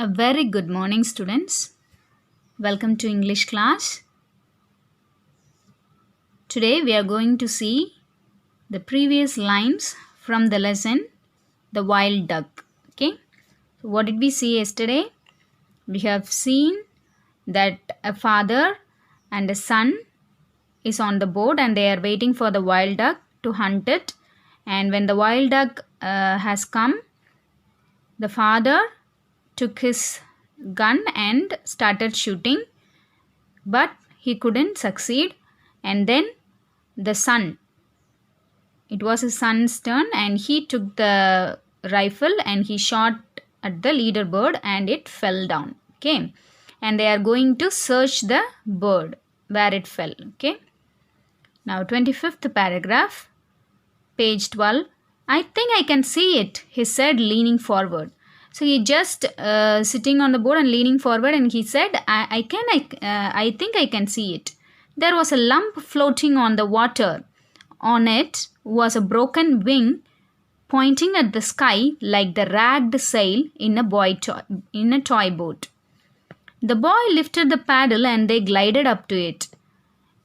A very good morning, students. Welcome to English class. Today we are going to see the previous lines from the lesson The Wild Duck. Okay. So what did we see yesterday? We have seen that a father and a son is on the boat and they are waiting for the wild duck to hunt it. And when the wild duck has come, the father took his gun and started shooting, but he couldn't succeed. And then the son, it was his son's turn, and he took the rifle and he shot at the leader bird and it fell down. Okay, and they are going to search the bird where it fell. Okay, now 25th paragraph, page 12. I think I can see it, he said, leaning forward. So he just sitting on the board and leaning forward, and he said, I think I can see it. There was a lump floating on the water. On it was a broken wing pointing at the sky like the ragged sail in a toy boat. The boy lifted the paddle and they glided up to it.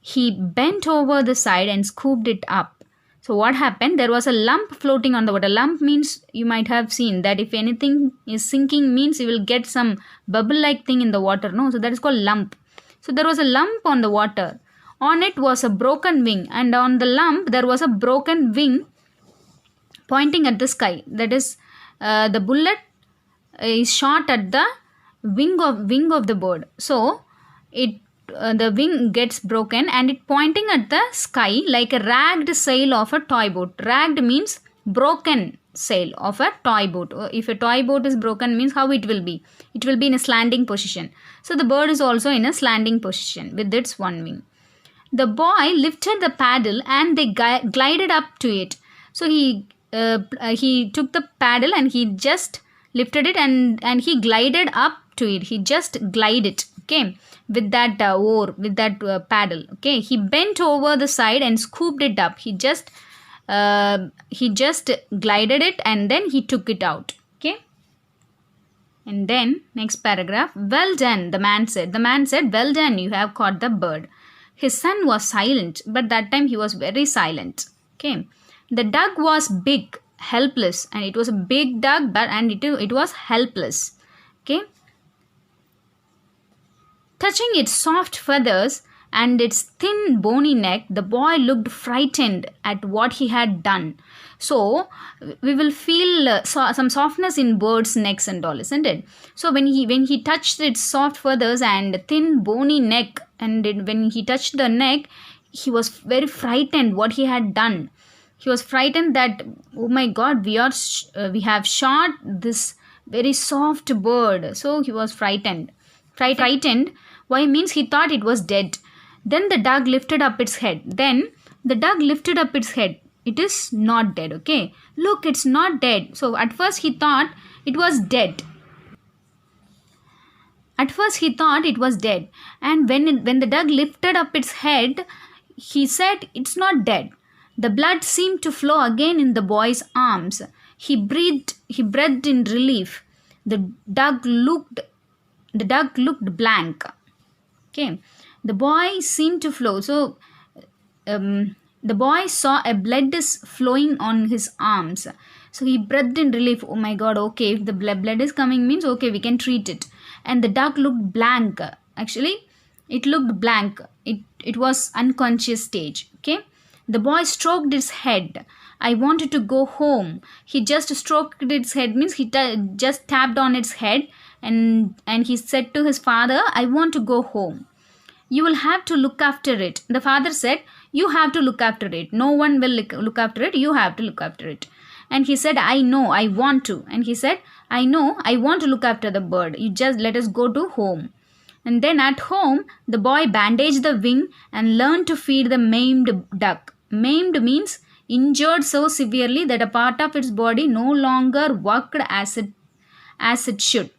He bent over the side and scooped it up. So what happened? There was a lump floating on the water. Lump means, you might have seen that if anything is sinking means you will get some bubble-like thing in the water. No, so that is called lump. So there was a lump on the water. On it was a broken wing, and on the lump there was a broken wing pointing at the sky. That is, the bullet is shot at the wing of the bird. So the wing gets broken and it pointing at the sky like a ragged sail of a toy boat. Ragged means broken sail of a toy boat. If a toy boat is broken means how it will be? It will be in a slanting position. So the bird is also in a slanting position with its one wing. The boy lifted the paddle and they glided up to it. So he took the paddle and he just lifted it and he glided up to it. He just glided, okay, with that oar, with that paddle. Okay, he bent over the side and scooped it up. He just glided it and then he took it out. Okay, and then next paragraph. Well done, the man said. The man said, well done, you have caught the bird. His son was silent, but that time he was very silent. Okay, the duck was big, helpless, and it was a big duck, and it was helpless. Okay, touching its soft feathers and its thin bony neck, the boy looked frightened at what he had done. So we will feel some softness in birds' necks and all, isn't it? So when he touched its soft feathers and thin bony neck, and when he touched the neck, he was very frightened what he had done. He was frightened that, oh my God, we have shot this very soft bird. So he was frightened. Frightened. Why means he thought it was dead. Then the duck lifted up its head. It is not dead. Okay. Look, it's not dead. So at first he thought it was dead. And when the duck lifted up its head, he said it's not dead. The blood seemed to flow again in the boy's arms. He breathed in relief. The duck looked blank. Okay, the boy seemed to flow. So the boy saw a blood is flowing on his arms. So he breathed in relief. Oh my God, okay, if the blood is coming means okay, we can treat it. And the duck looked blank. Actually, it looked blank. It was unconscious stage. Okay, the boy stroked its head. I wanted to go home. He just stroked its head means he just tapped on its head. And he said to his father, I want to go home. You will have to look after it. The father said, you have to look after it. No one will look after it. You have to look after it. And he said, I know, I want to. And he said, I know, I want to look after the bird. You just let us go to home. And then at home, the boy bandaged the wing and learned to feed the maimed duck. Maimed means injured so severely that a part of its body no longer worked as it should.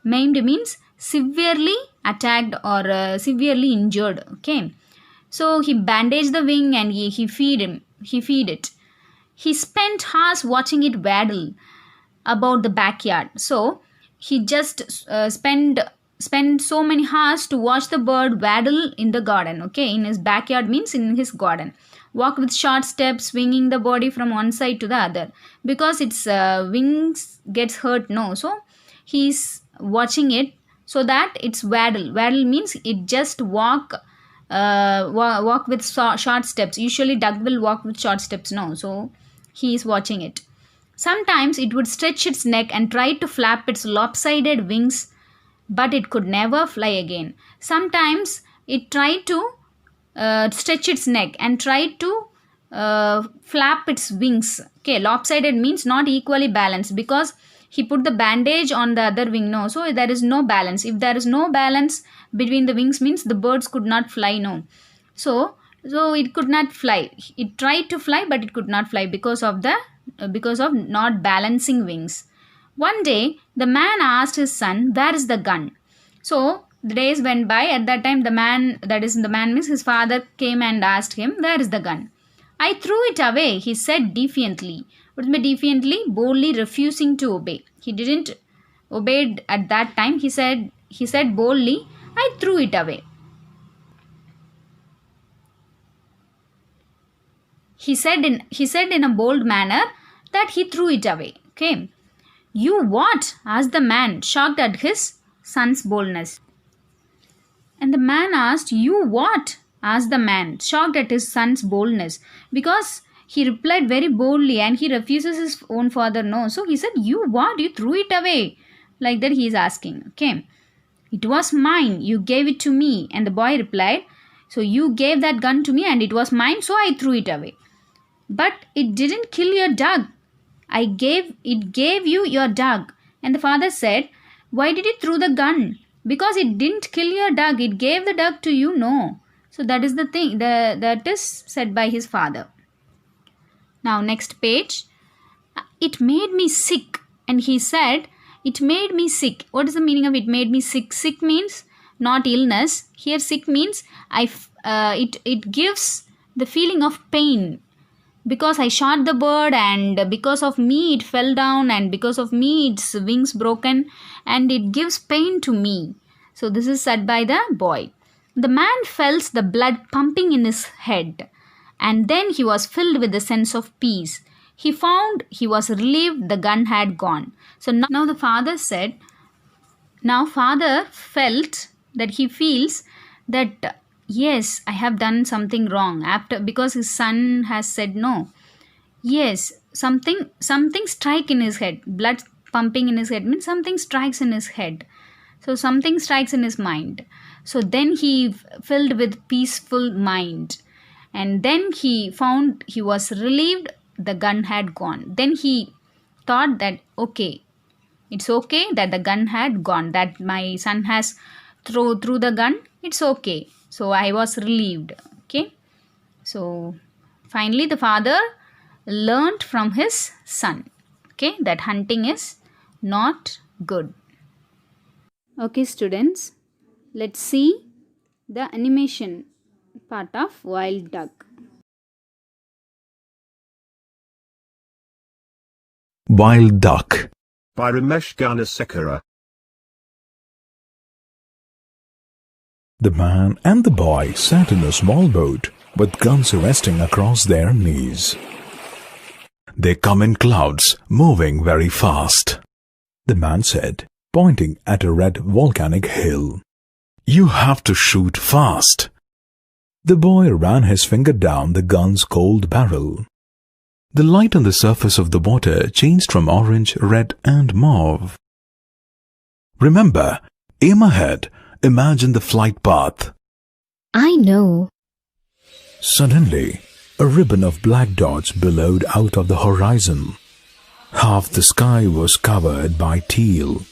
Maimed means severely attacked or severely injured. Okay, so he bandaged the wing and he feed it. He spent hours watching it waddle about the backyard. So he just spend so many hours to watch the bird waddle in the garden. Okay, in his backyard means in his garden. Walk with short steps, swinging the body from one side to the other, because its wings gets hurt. No, so he's watching it so that it's waddle. Waddle means it just walk with short steps. Usually duck will walk with short steps. No, so he is watching it. Sometimes it would stretch its neck and try to flap its lopsided wings, but it could never fly again. Sometimes it tried to stretch its neck and tried to flap its wings. Okay, lopsided means not equally balanced, because he put the bandage on the other wing. No, so there is no balance. If there is no balance between the wings means the birds could not fly. No, so it could not fly. It tried to fly, but it could not fly because of not balancing wings. One day the man asked his son, "Where is the gun?" So the days went by. At that time, the man means his father, came and asked him, "Where is the gun?" "I threw it away," he said defiantly. What means defiantly? Boldly refusing to obey. He didn't obey at that time. He said boldly, "I threw it away." He said in a bold manner that he threw it away. Okay. "You what?" asked the man, shocked at his son's boldness. And the man asked, "You what?" asked the man, shocked at his son's boldness, because he replied very boldly and he refuses his own father. No, so he said, "You what? You threw it away." Like that he is asking. Okay. "It was mine. You gave it to me." And the boy replied, "So you gave that gun to me and it was mine, so I threw it away." "But it didn't kill your dog. It gave you your dog." And the father said, "Why did you throw the gun?" "Because it didn't kill your dog. It gave the dog to you." No. So that is the thing that is said by his father. Now next page. "It made me sick." And he said, "It made me sick." What is the meaning of "it made me sick"? Sick means not illness. Here sick means it gives the feeling of pain. Because I shot the bird and because of me it fell down and because of me its wings broken and it gives pain to me. So this is said by the boy. The man felt the blood pumping in his head, and then he was filled with a sense of peace. He found he was relieved the gun had gone. So now the father said, now father felt that he feels that yes, I have done something wrong, because his son has said no. Yes, something strike in his head. Blood pumping in his head means something strikes in his head. So something strikes in his mind. So then he filled with peaceful mind. And then he found he was relieved the gun had gone. Then he thought that okay, it's okay that the gun had gone, that my son has threw the gun, it's okay. So I was relieved. Okay. So finally the father learnt from his son, okay, that hunting is not good. Okay students, let's see the animation part of Wild Duck. Wild Duck by Ramesh Gunasekara. The man and the boy sat in a small boat with guns resting across their knees. They come in clouds, moving very fast, the man said, pointing at a red volcanic hill. You have to shoot fast. The boy ran his finger down the gun's cold barrel. The light on the surface of the water changed from orange, red, and mauve. Remember, aim ahead. Imagine the flight path. I know. Suddenly, a ribbon of black dots billowed out of the horizon. Half the sky was covered by teal.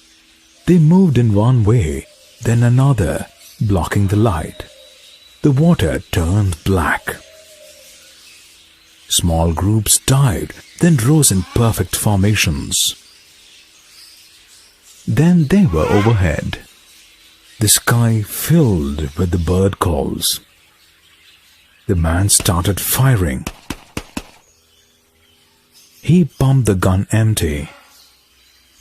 They moved in one way, then another, blocking the light. The water turned black. Small groups died, then rose in perfect formations. Then they were overhead. The sky filled with the bird calls. The man started firing. He pumped the gun empty.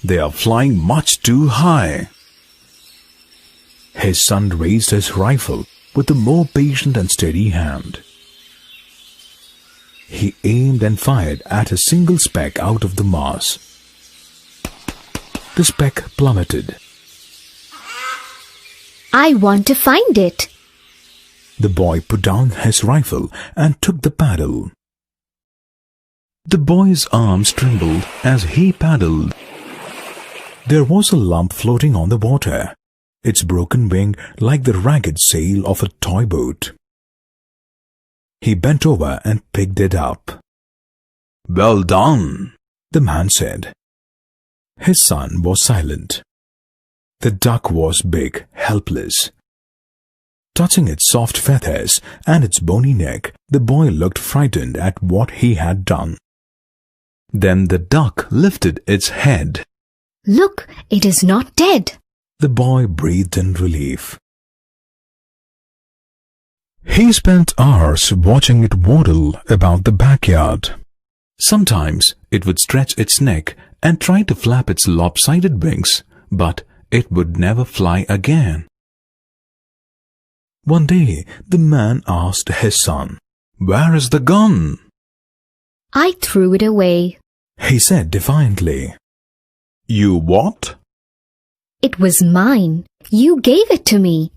They are flying much too high. His son raised his rifle with a more patient and steady hand. He aimed and fired at a single speck out of the mass. The speck plummeted. I want to find it. The boy put down his rifle and took the paddle. The boy's arms trembled as he paddled. There was a lump floating on the water, its broken wing like the ragged sail of a toy boat. He bent over and picked it up. "Well done," the man said. His son was silent. The duck was big, helpless. Touching its soft feathers and its bony neck, the boy looked frightened at what he had done. Then the duck lifted its head. Look, it is not dead. The boy breathed in relief. He spent hours watching it waddle about the backyard. Sometimes it would stretch its neck and try to flap its lopsided wings, but it would never fly again. One day, the man asked his son, "Where is the gun?" I threw it away. He said defiantly. "You what?" It was mine. You gave it to me.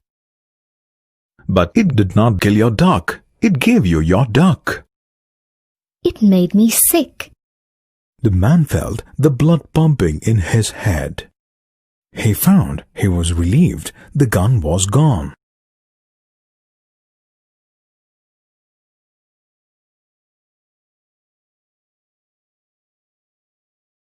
"But it did not kill your duck. It gave you your duck." It made me sick. The man felt the blood pumping in his head. He found he was relieved the gun was gone.